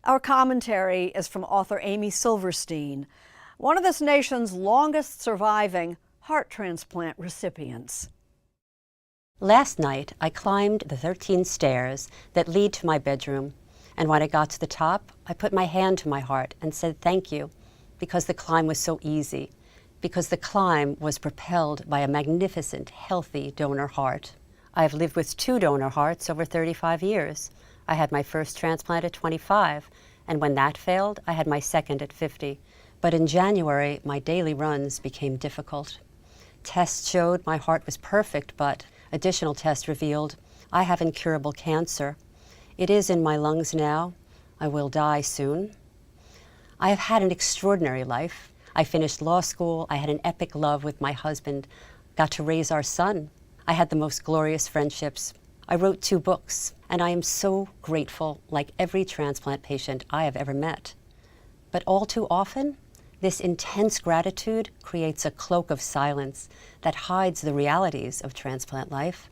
Our commentary is from author Amy Silverstein, one of this nation's longest surviving heart transplant recipients. Last night, I climbed the 13 stairs that lead to my bedroom, and when I got to the top, I put my hand to my heart and said thank you, because the climb was so easy, because the climb was propelled by a magnificent, healthy donor heart. I have lived with 2 donor hearts over 35 years. I had my first transplant at 25, and when that failed, I had my second at 50. But in January, my daily runs became difficult. Tests showed my heart was perfect, but additional tests revealed I have incurable cancer. It is in my lungs now. I will die soon. I have had an extraordinary life. I finished law school. I had an epic love with my husband, got to raise our son. I had the most glorious friendships. I wrote 2 books, and I am so grateful, like every transplant patient I have ever met. But all too often, this intense gratitude creates a cloak of silence that hides the realities of transplant life.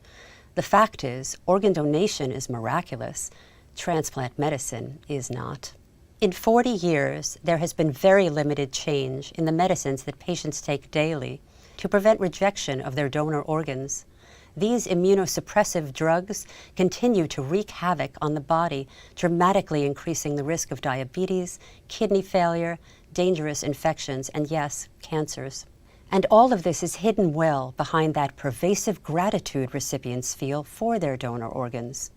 The fact is, organ donation is miraculous. Transplant medicine is not. In 40 years, there has been very limited change in the medicines that patients take daily to prevent rejection of their donor organs. These immunosuppressive drugs continue to wreak havoc on the body, dramatically increasing the risk of diabetes, kidney failure, dangerous infections, and yes, cancers. And all of this is hidden well behind that pervasive gratitude recipients feel for their donor organs.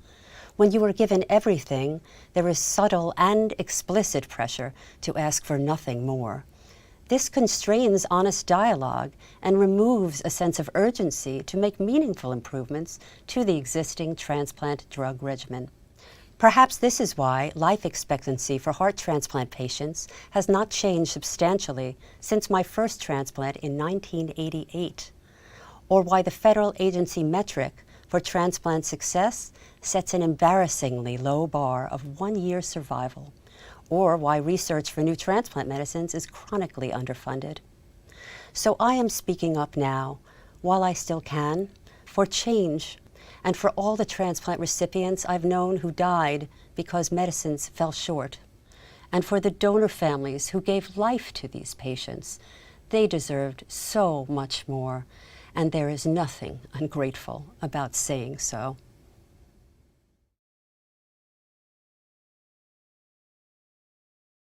When you are given everything, there is subtle and explicit pressure to ask for nothing more. This constrains honest dialogue and removes a sense of urgency to make meaningful improvements to the existing transplant drug regimen. Perhaps this is why life expectancy for heart transplant patients has not changed substantially since my first transplant in 1988, or why the federal agency metric for transplant success sets an embarrassingly low bar of 1-year survival, or why research for new transplant medicines is chronically underfunded. So I am speaking up now, while I still can, for change, and for all the transplant recipients I've known who died because medicines fell short, and for the donor families who gave life to these patients. They deserved so much more, and there is nothing ungrateful about saying so.